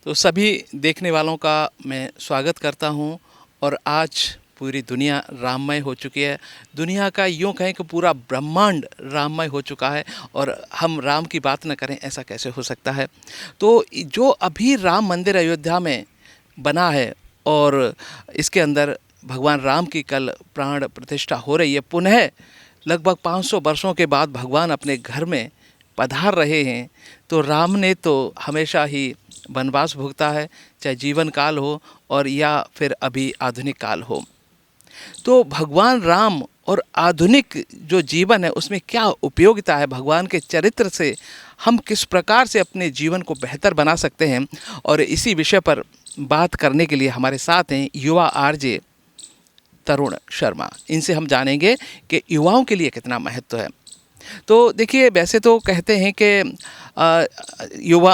तो सभी देखने वालों का मैं स्वागत करता हूं और आज पूरी दुनिया राममय हो चुकी है। दुनिया का यूँ कहें कि पूरा ब्रह्मांड राममय हो चुका है और हम राम की बात न करें, ऐसा कैसे हो सकता है। तो जो अभी राम मंदिर अयोध्या में बना है और इसके अंदर भगवान राम की कल प्राण प्रतिष्ठा हो रही है। पुनः लगभग 500 वर्षों के बाद भगवान अपने घर में पधार रहे हैं। तो राम ने तो हमेशा ही वनवास भुगता है, चाहे जीवन काल हो और या फिर अभी आधुनिक काल हो। तो भगवान राम और आधुनिक जो जीवन है उसमें क्या उपयोगिता है, भगवान के चरित्र से हम किस प्रकार से अपने जीवन को बेहतर बना सकते हैं, और इसी विषय पर बात करने के लिए हमारे साथ हैं युवा आरजे तरुण शर्मा। इनसे हम जानेंगे कि युवाओं के लिए कितना महत्व है। तो देखिए, वैसे तो कहते हैं कि युवा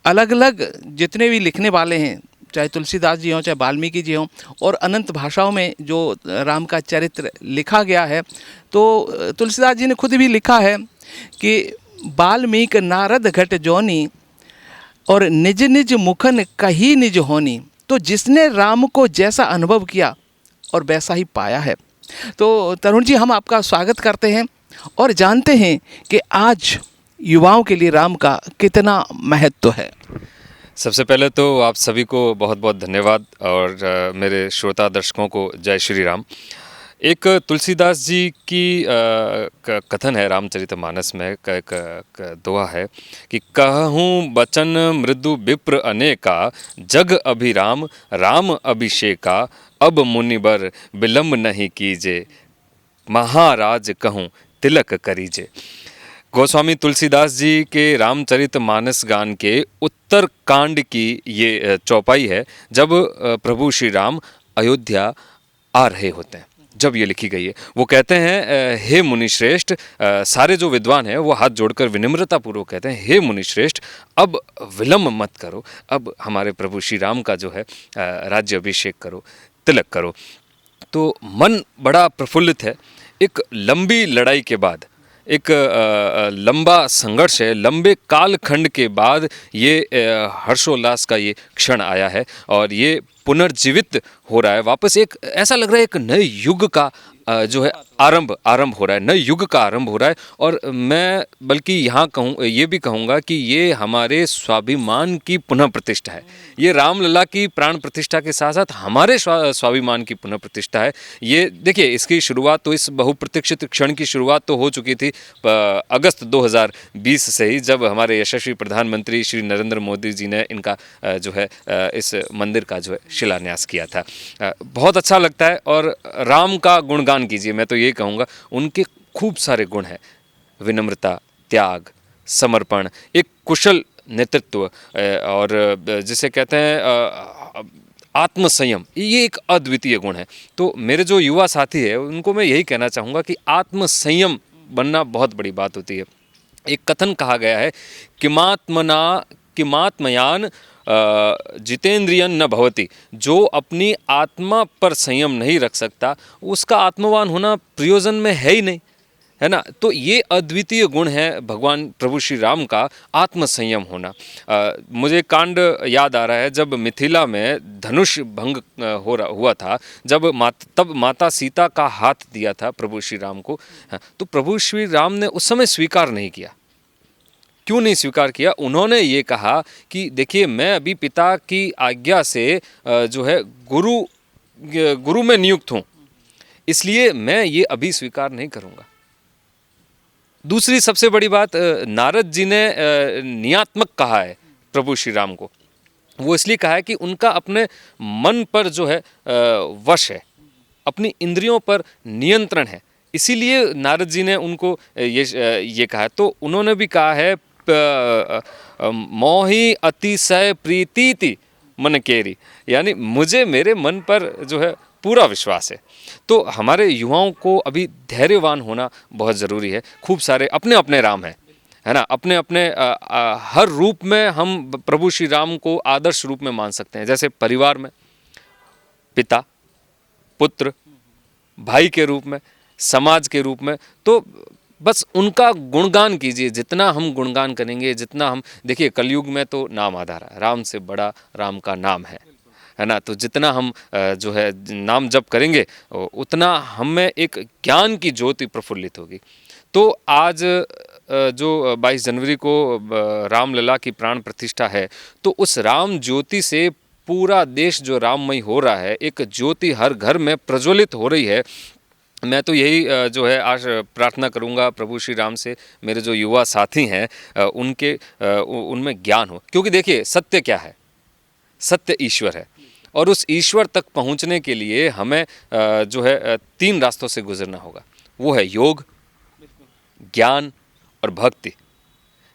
अलग अलग जितने भी लिखने वाले हैं, चाहे तुलसीदास जी हों, चाहे वाल्मीकि जी हों, और अनंत भाषाओं में जो राम का चरित्र लिखा गया है, तो तुलसीदास जी ने खुद भी लिखा है कि वाल्मीक नारद घट जोनी और निज निज मुखन कही निज होनी। तो जिसने राम को जैसा अनुभव किया और वैसा ही पाया है। तो तरुण जी, हम आपका स्वागत करते हैं और जानते हैं कि आज युवाओं के लिए राम का कितना महत्व है। सबसे पहले तो आप सभी को बहुत बहुत धन्यवाद और मेरे श्रोता दर्शकों को जय श्री राम। एक तुलसीदास जी की कथन है रामचरितमानस में, एक दोहा है कि कहूँ बचन मृदु विप्र अनेका, जग अभिराम राम अभिषेका, अब मुनिबर विलम्ब नहीं कीजे, महाराज कहूँ तिलक करीजे। गोस्वामी तुलसीदास जी के रामचरितमानस गान के उत्तर कांड की ये चौपाई है, जब प्रभु श्री राम अयोध्या आ रहे होते हैं, जब ये लिखी गई है। वो कहते हैं, हे मुनिश्रेष्ठ, सारे जो विद्वान हैं वो हाथ जोड़कर विनम्रतापूर्वक कहते हैं, हे मुनिश्रेष्ठ, अब विलम्ब मत करो, अब हमारे प्रभु श्री राम का जो है राज्य अभिषेक करो, तिलक करो। तो मन बड़ा प्रफुल्लित है। एक लंबी लड़ाई के बाद, एक लंबा संघर्ष है, लंबे कालखंड के बाद ये हर्षोल्लास का ये क्षण आया है और ये पुनर्जीवित हो रहा है वापस। एक ऐसा लग रहा है एक नए युग का जो है आरंभ हो रहा है, नए युग का आरंभ हो रहा है। और मैं बल्कि यहाँ ये भी कहूँगा कि ये हमारे स्वाभिमान की पुनः प्रतिष्ठा है। ये रामलला की प्राण प्रतिष्ठा के साथ साथ हमारे स्वाभिमान की पुनः प्रतिष्ठा है। ये देखिए, इसकी शुरुआत तो, इस बहुप्रतीक्षित क्षण की शुरुआत तो हो चुकी थी अगस्त 2020 से ही, जब हमारे यशस्वी प्रधानमंत्री श्री नरेंद्र मोदी जी ने इनका जो है इस मंदिर का जो है शिलान्यास किया था। बहुत अच्छा लगता है। और राम का गुणगान कीजिए, मैं तो ये कहूँगा, उनके खूब सारे गुण हैं, विनम्रता, त्याग, समर्पण, एक कुशल नेतृत्व, और जिसे कहते हैं आत्मसंयम, ये एक अद्वितीय गुण है। तो मेरे जो युवा साथी है उनको मैं यही कहना चाहूँगा कि आत्मसंयम बनना बहुत बड़ी बात होती है। एक कथन कहा गया है, किमात्मयान जितेंद्रियन न भवति, जो अपनी आत्मा पर संयम नहीं रख सकता उसका आत्मवान होना प्रयोजन में है ही नहीं, है ना। तो ये अद्वितीय गुण है भगवान प्रभु श्री राम का, आत्मसंयम होना। मुझे कांड याद आ रहा है, जब मिथिला में धनुष भंग हुआ था, तब माता सीता का हाथ दिया था प्रभु श्री राम को। तो प्रभु श्री राम ने उस समय स्वीकार नहीं किया। क्यों नहीं स्वीकार किया? उन्होंने ये कहा कि देखिए, मैं अभी पिता की आज्ञा से जो है गुरु में नियुक्त हूँ, इसलिए मैं ये अभी स्वीकार नहीं करूँगा। दूसरी सबसे बड़ी बात, नारद जी ने नियात्मक कहा है प्रभु श्री राम को। वो इसलिए कहा है कि उनका अपने मन पर जो है वश है, अपनी इंद्रियों पर नियंत्रण है, इसीलिए नारद जी ने उनको ये कहा है। तो उन्होंने भी कहा है, मोहि अतिशय प्रीति मन केरी, यानी मुझे मेरे मन पर जो है पूरा विश्वास है। तो हमारे युवाओं को अभी धैर्यवान होना बहुत ज़रूरी है। खूब सारे अपने अपने राम हैं, है ना, अपने अपने हर रूप में हम प्रभु श्री राम को आदर्श रूप में मान सकते हैं। जैसे परिवार में पिता, पुत्र, भाई के रूप में, समाज के रूप में। तो बस उनका गुणगान कीजिए। जितना हम गुणगान करेंगे, जितना हम देखिए, कलयुग में तो नाम आधार है, राम से बड़ा राम का नाम है ना। तो जितना हम जो है नाम जप करेंगे, उतना हमें एक ज्ञान की ज्योति प्रफुल्लित होगी। तो आज जो 22 जनवरी को रामलला की प्राण प्रतिष्ठा है, तो उस राम ज्योति से पूरा देश जो राममय हो रहा है, एक ज्योति हर घर में प्रज्वलित हो रही है। मैं तो यही जो है आज प्रार्थना करूंगा प्रभु श्री राम से, मेरे जो युवा साथी हैं उनके उनमें ज्ञान हो। क्योंकि देखिए, सत्य क्या है? सत्य ईश्वर है, और उस ईश्वर तक पहुंचने के लिए हमें जो है 3 रास्तों से गुजरना होगा। वो है योग, ज्ञान और भक्ति।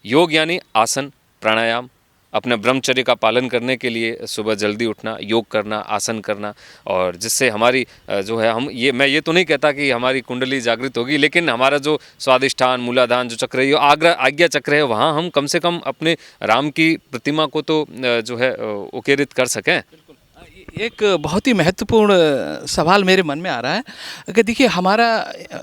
योग यानी आसन, प्राणायाम, अपने ब्रह्मचर्य का पालन करने के लिए सुबह जल्दी उठना, योग करना, आसन करना, और जिससे हमारी जो है हम मैं ये तो नहीं कहता कि हमारी कुंडली जागृत होगी, लेकिन हमारा जो स्वादिष्ठान, मूलाधान जो चक्र है, आज्ञा चक्र है, वहाँ हम कम से कम अपने राम की प्रतिमा को तो जो है उकेरित कर सकें। एक बहुत ही महत्वपूर्ण सवाल मेरे मन में आ रहा है कि देखिए, हमारा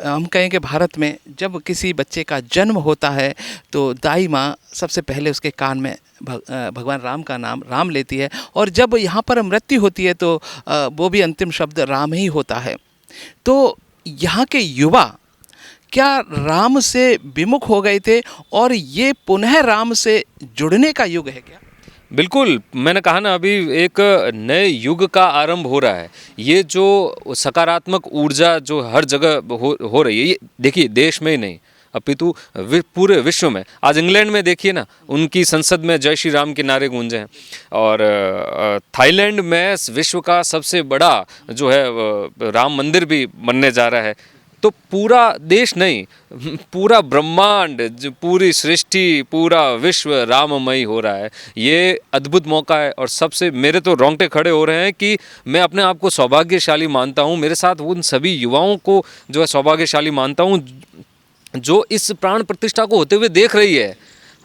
हम कहें कि भारत में जब किसी बच्चे का जन्म होता है तो दाई माँ सबसे पहले उसके कान में भगवान राम का नाम राम लेती है, और जब यहाँ पर मृत्यु होती है तो वो भी अंतिम शब्द राम ही होता है। तो यहाँ के युवा क्या राम से विमुख हो गए थे, और ये पुनः राम से जुड़ने का युग है क्या? बिल्कुल, मैंने कहा ना अभी, एक नए युग का आरंभ हो रहा है। ये जो सकारात्मक ऊर्जा जो हर जगह हो रही है, ये देखिए देश में ही नहीं अपितु पूरे विश्व में। आज इंग्लैंड में देखिए ना, उनकी संसद में जय श्री राम के नारे गूंजे हैं, और थाईलैंड में विश्व का सबसे बड़ा जो है राम मंदिर भी बनने जा रहा है। तो पूरा देश नहीं, पूरा ब्रह्मांड, जो पूरी सृष्टि, पूरा विश्व राममय हो रहा है। ये अद्भुत मौका है, और सबसे मेरे तो रोंगटे खड़े हो रहे हैं कि मैं अपने आप को सौभाग्यशाली मानता हूँ। मेरे साथ उन सभी युवाओं को जो है सौभाग्यशाली मानता हूँ, जो इस प्राण प्रतिष्ठा को होते हुए देख रही है।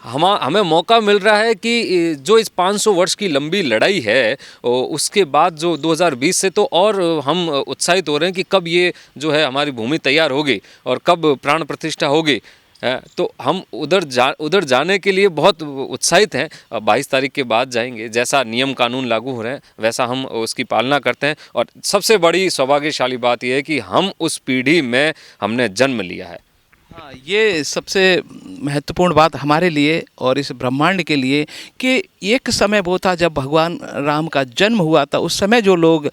हमें मौका मिल रहा है कि जो इस 500 वर्ष की लंबी लड़ाई है, उसके बाद जो 2020 से तो और हम उत्साहित हो रहे हैं कि कब ये जो है हमारी भूमि तैयार होगी और कब प्राण प्रतिष्ठा होगी। तो हम उधर जाने के लिए बहुत उत्साहित हैं। 22 तारीख के बाद जाएंगे। जैसा नियम कानून लागू हो रहे हैं वैसा हम उसकी पालना करते हैं, और सबसे बड़ी सौभाग्यशाली बात यह है कि हम उस पीढ़ी में हमने जन्म लिया है। हाँ, ये सबसे महत्वपूर्ण बात हमारे लिए और इस ब्रह्मांड के लिए कि एक समय वो था जब भगवान राम का जन्म हुआ था। उस समय जो लोग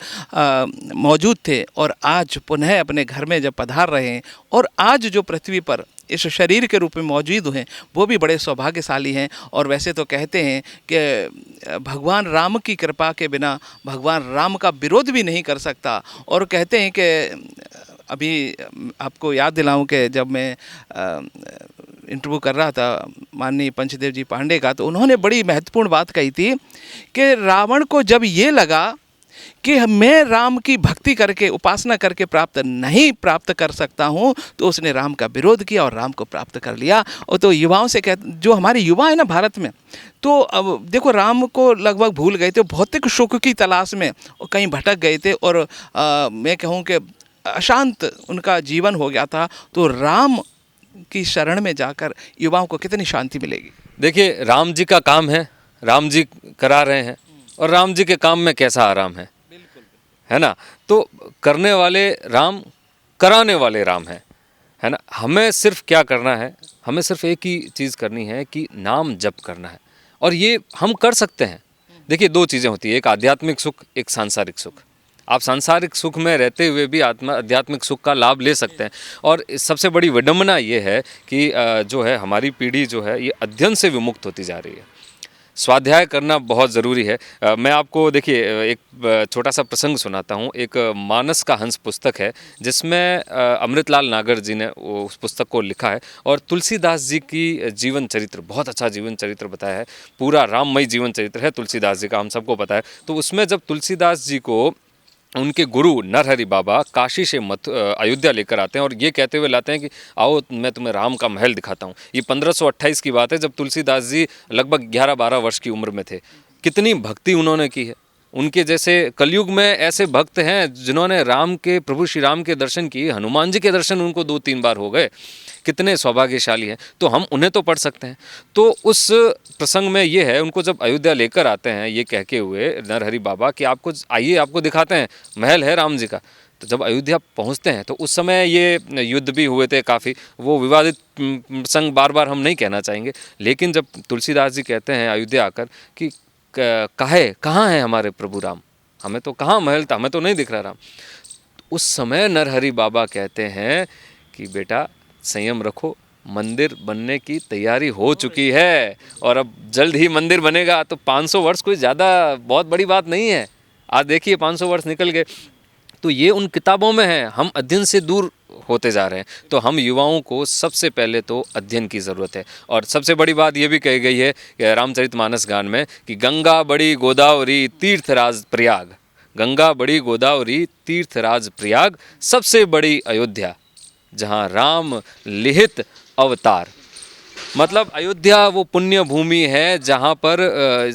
मौजूद थे और आज पुनः अपने घर में जब पधार रहे हैं, और आज जो पृथ्वी पर इस शरीर के रूप में मौजूद हैं, वो भी बड़े सौभाग्यशाली हैं। और वैसे तो कहते हैं कि भगवान राम की कृपा के बिना भगवान राम का विरोध भी नहीं कर सकता। और कहते हैं कि अभी आपको याद दिलाऊं कि जब मैं इंटरव्यू कर रहा था माननीय पंचदेव जी पांडे का, तो उन्होंने बड़ी महत्वपूर्ण बात कही थी कि रावण को जब ये लगा कि मैं राम की भक्ति करके, उपासना करके नहीं प्राप्त कर सकता हूँ, तो उसने राम का विरोध किया और राम को प्राप्त कर लिया। और तो युवाओं से जो हमारे युवा है ना भारत में, तो अब देखो राम को लगभग भूल गए थे, भौतिक सुख की तलाश में कहीं भटक गए थे, और मैं कहूँ कि अशांत उनका जीवन हो गया था। तो राम की शरण में जाकर युवाओं को कितनी शांति मिलेगी। देखिए, राम जी का काम है, राम जी करा रहे हैं, और राम जी के काम में कैसा आराम है ना। तो करने वाले राम, कराने वाले राम है ना। हमें सिर्फ क्या करना है, हमें सिर्फ एक ही चीज़ करनी है कि नाम जप करना है, और ये हम कर सकते हैं। देखिए, 2 चीज़ें होती है, एक आध्यात्मिक सुख, एक सांसारिक सुख। आप सांसारिक सुख में रहते हुए भी आध्यात्मिक सुख का लाभ ले सकते हैं। और सबसे बड़ी विडंबना ये है कि जो है हमारी पीढ़ी जो है ये अध्ययन से विमुक्त होती जा रही है। स्वाध्याय करना बहुत ज़रूरी है। मैं आपको देखिए एक छोटा सा प्रसंग सुनाता हूँ। एक मानस का हंस पुस्तक है, जिसमें अमृतलाल नागर जी ने उस पुस्तक को लिखा है, और तुलसीदास जी की जीवन चरित्र, बहुत अच्छा जीवन चरित्र बताया है। पूरा राममय जीवन चरित्र है तुलसीदास जी का, हम सबको पता है। तो उसमें जब तुलसीदास जी को उनके गुरु नरहरि बाबा काशी से अयोध्या लेकर आते हैं, और ये कहते हुए लाते हैं कि आओ मैं तुम्हें राम का महल दिखाता हूँ। ये 1528 की बात है, जब तुलसीदास जी लगभग 11-12 वर्ष की उम्र में थे। कितनी भक्ति उन्होंने की है। उनके जैसे कलयुग में ऐसे भक्त हैं जिन्होंने प्रभु श्री राम के दर्शन किए। हनुमान जी के दर्शन उनको 2-3 बार हो गए, कितने सौभाग्यशाली हैं, तो हम उन्हें तो पढ़ सकते हैं। तो उस प्रसंग में ये है, उनको जब अयोध्या लेकर आते हैं ये कह के हुए नरहरि बाबा कि आपको आइए आपको दिखाते हैं, महल है राम जी का। तो जब अयोध्या पहुंचते हैं तो उस समय ये युद्ध भी हुए थे काफ़ी, वो विवादित प्रसंग बार बार हम नहीं कहना चाहेंगे। लेकिन जब तुलसीदास जी कहते हैं अयोध्या आकर कि कहाँ है हमारे प्रभु राम, हमें तो कहाँ महल था, हमें तो नहीं दिख रहा राम। उस समय नरहरि बाबा कहते हैं कि बेटा संयम रखो, मंदिर बनने की तैयारी हो चुकी है और अब जल्द ही मंदिर बनेगा। तो 500 वर्ष कोई ज़्यादा बहुत बड़ी बात नहीं है। आज देखिए 500 वर्ष निकल गए, तो ये उन किताबों में है, हम अध्ययन से दूर होते जा रहे हैं। तो हम युवाओं को सबसे पहले तो अध्ययन की ज़रूरत है। और सबसे बड़ी बात ये भी कही गई है रामचरितमानस गान में कि गंगा बड़ी गोदावरी तीर्थराज प्रयाग, गंगा बड़ी गोदावरी तीर्थराज प्रयाग, सबसे बड़ी अयोध्या जहाँ राम लिहित अवतार। मतलब अयोध्या वो पुण्य भूमि है जहाँ पर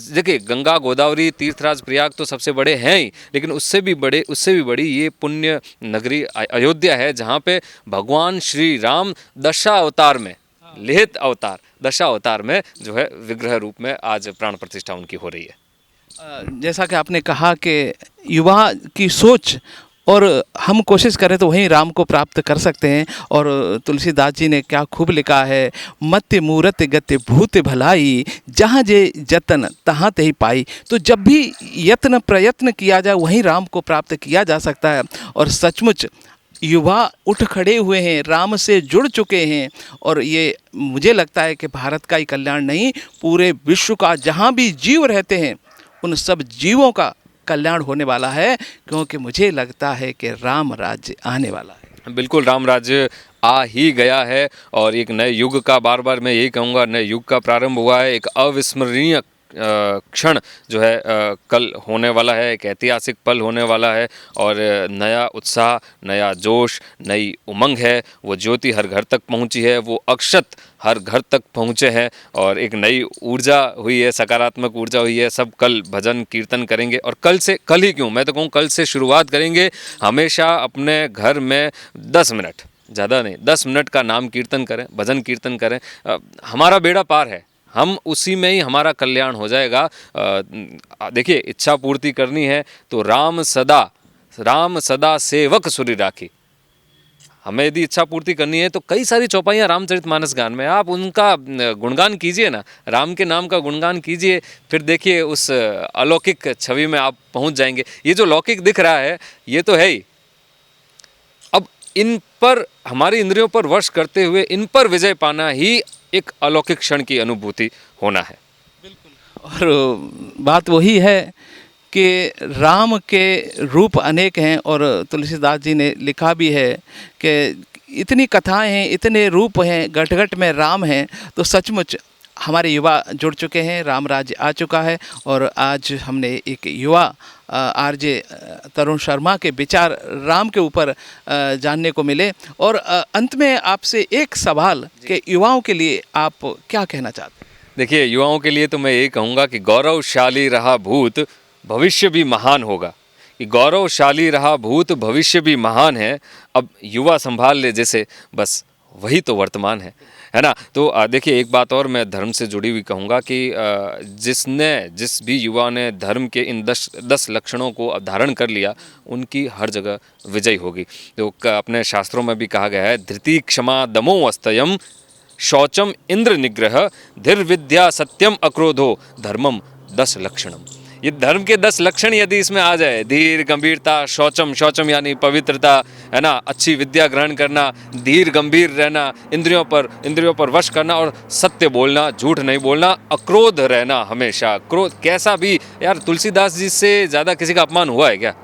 देखिए गंगा गोदावरी तीर्थराज प्रयाग तो सबसे बड़े हैं ही, लेकिन उससे भी बड़ी ये पुण्य नगरी अयोध्या है जहाँ पे भगवान श्री राम दशावतार में, लिहित अवतार दशावतार में जो है विग्रह रूप में आज प्राण प्रतिष्ठा उनकी हो रही है। जैसा कि आपने कहा कि युवा की सोच और हम कोशिश करें तो वहीं राम को प्राप्त कर सकते हैं। और तुलसीदास जी ने क्या खूब लिखा है, मत्य मूरत गति भूत भलाई, जहाँ जे जतन तहाँ ते ही पाई। तो जब भी यत्न प्रयत्न किया जाए वहीं राम को प्राप्त किया जा सकता है। और सचमुच युवा उठ खड़े हुए हैं, राम से जुड़ चुके हैं। और ये मुझे लगता है कि भारत का ही कल्याण नहीं, पूरे विश्व का जहाँ भी जीव रहते हैं उन सब जीवों का कल्याण होने वाला है, क्योंकि मुझे लगता है कि राम राज्य आने वाला है। बिल्कुल, राम राज्य आ ही गया है और एक नए युग का, बार बार मैं यही कहूँगा, नए युग का प्रारंभ हुआ है। एक अविस्मरणीय क्षण जो है कल होने वाला है, एक ऐतिहासिक पल होने वाला है। और नया उत्साह, नया जोश, नई उमंग है। वो ज्योति हर घर तक पहुंची है, वो अक्षत हर घर तक पहुंचे हैं और एक नई ऊर्जा हुई है, सकारात्मक ऊर्जा हुई है। सब कल भजन कीर्तन करेंगे और कल ही क्यों, मैं तो कहूँ कल से शुरुआत करेंगे। हमेशा अपने घर में 10 मिनट, ज़्यादा नहीं, 10 मिनट का नाम कीर्तन करें, भजन कीर्तन करें। हमारा बेड़ा पार है, हम उसी में ही हमारा कल्याण हो जाएगा। देखिए इच्छा पूर्ति करनी है तो राम सदा सेवक सुरी राखी। हमें यदि इच्छा पूर्ति करनी है तो कई सारी चौपाइयाँ रामचरितमानस गान में, आप उनका गुणगान कीजिए ना, राम के नाम का गुणगान कीजिए, फिर देखिए उस अलौकिक छवि में आप पहुंच जाएंगे। ये जो लौकिक दिख रहा है ये तो है ही, अब इन पर हमारी इंद्रियों पर वश करते हुए इन पर विजय पाना ही एक अलौकिक क्षण की अनुभूति होना है। बिल्कुल। और बात वही है कि राम के रूप अनेक हैं। और तुलसीदास जी ने लिखा भी है कि इतनी कथाएं हैं, इतने रूप हैं, घट घट में राम हैं। तो सचमुच हमारे युवा जुड़ चुके हैं, राम राज्य आ चुका है। और आज हमने एक युवा आरजे तरुण शर्मा के विचार राम के ऊपर जानने को मिले। और अंत में आपसे एक सवाल कि युवाओं के लिए आप क्या कहना चाहते हैं? देखिए युवाओं के लिए तो मैं यही कहूँगा कि गौरवशाली रहा भूत भविष्य भी महान होगा। कि गौरवशाली रहा भूत भविष्य भी महान है। अब युवा संभाल ले जैसे, बस वही तो वर्तमान है ना। तो देखिए एक बात और मैं धर्म से जुड़ी हुई कहूँगा कि जिस भी युवा ने धर्म के इन 10 लक्षणों को धारण कर लिया, उनकी हर जगह विजय होगी। तो अपने शास्त्रों में भी कहा गया है, धृति क्षमा दमो अस्तयम शौचम इंद्र निग्रह धीर विद्या सत्यम अक्रोधो धर्मम 10 लक्षणम। ये धर्म के 10 लक्षण यदि इसमें आ जाए, धीर, गंभीरता, शौचम यानी पवित्रता, है ना, अच्छी विद्या ग्रहण करना, धीर गंभीर रहना, इंद्रियों पर वश करना और सत्य बोलना, झूठ नहीं बोलना, अक्रोध रहना हमेशा। क्रोध कैसा भी, यार तुलसीदास जी से ज़्यादा किसी का अपमान हुआ है क्या?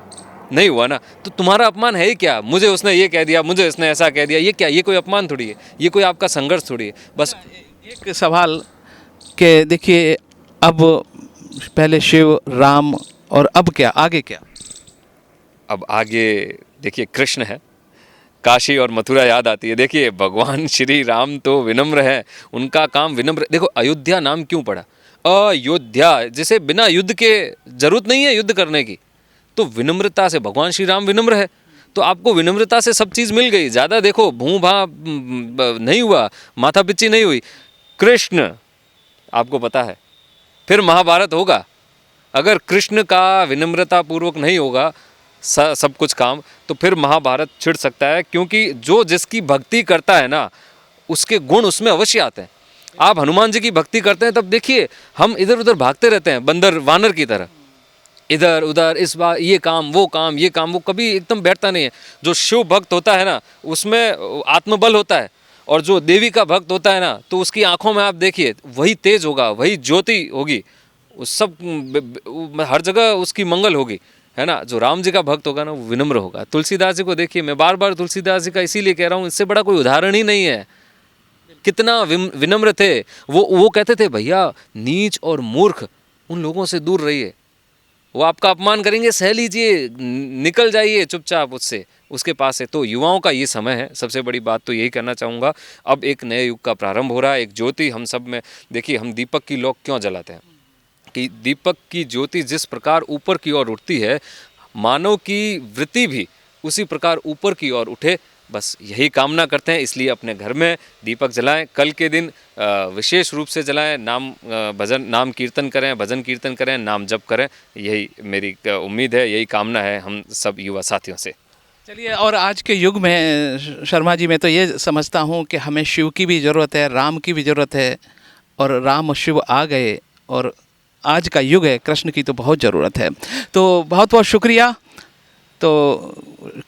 नहीं हुआ ना। तो तुम्हारा अपमान है ही क्या? मुझे उसने ये कह दिया, मुझे इसने ऐसा कह दिया, ये क्या? ये कोई अपमान थोड़ी है, ये कोई आपका संघर्ष थोड़ी है। बस एक सवाल कि देखिए अब पहले शिव राम और अब क्या, आगे क्या? अब आगे देखिए कृष्ण है, काशी और मथुरा याद आती है। देखिए भगवान श्री राम तो विनम्र है, उनका काम विनम्र। देखो अयोध्या नाम क्यों पड़ा? अयोध्या, जैसे बिना युद्ध के जरूरत नहीं है युद्ध करने की, तो विनम्रता से भगवान श्री राम विनम्र है। तो आपको विनम्रता से सब चीज़ मिल गई। ज़्यादा देखो भूं भां नहीं हुआ, माथा पिच्ची नहीं हुई। कृष्ण आपको पता है, फिर महाभारत होगा। अगर कृष्ण का विनम्रता पूर्वक नहीं होगा सब कुछ काम, तो फिर महाभारत छिड़ सकता है, क्योंकि जो जिसकी भक्ति करता है ना, उसके गुण उसमें अवश्य आते हैं। आप हनुमान जी की भक्ति करते हैं, तब देखिए हम इधर उधर भागते रहते हैं बंदर वानर की तरह, इधर उधर, इस बार ये काम वो काम ये काम, वो कभी एकदम बैठता नहीं है। जो शिव भक्त होता है ना, उसमें आत्मबल होता है, और जो देवी का भक्त होता है ना, तो उसकी आंखों में आप देखिए वही तेज होगा, वही ज्योति होगी, उस सब हर जगह उसकी मंगल होगी, है ना। जो राम जी का भक्त होगा ना, वो विनम्र होगा। तुलसीदास जी को देखिए, मैं बार बार तुलसीदास जी का इसीलिए कह रहा हूँ, इससे बड़ा कोई उदाहरण ही नहीं है। कितना विनम्र थे वो कहते थे भैया नीच और मूर्ख उन लोगों से दूर रहिए, वो आपका अपमान करेंगे सह लीजिए, निकल जाइए चुपचाप उससे, उसके पास है। तो युवाओं का ये समय है। सबसे बड़ी बात तो यही कहना चाहूँगा, अब एक नए युग का प्रारंभ हो रहा है। एक ज्योति हम सब में, देखिए हम दीपक की लौ क्यों जलाते हैं, कि दीपक की ज्योति जिस प्रकार ऊपर की ओर उठती है, मानव की वृत्ति भी उसी प्रकार ऊपर की ओर उठे, बस यही कामना करते हैं। इसलिए अपने घर में दीपक जलाएं, कल के दिन विशेष रूप से जलाएं, नाम कीर्तन करें, भजन कीर्तन करें, नाम जप करें। यही मेरी उम्मीद है, यही कामना है हम सब युवा साथियों से। चलिए, और आज के युग में शर्मा जी, मैं तो ये समझता हूँ कि हमें शिव की भी ज़रूरत है, राम की भी ज़रूरत है, और राम और शिव आ गए, और आज का युग है, कृष्ण की तो बहुत ज़रूरत है। तो बहुत बहुत शुक्रिया। तो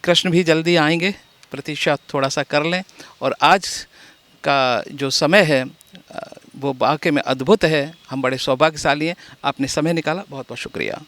कृष्ण भी जल्दी आएंगे, प्रतीक्षा थोड़ा सा कर लें। और आज का जो समय है वो वाकई में अद्भुत है, हम बड़े सौभाग्यशाली हैं। आपने समय निकाला, बहुत बहुत शुक्रिया।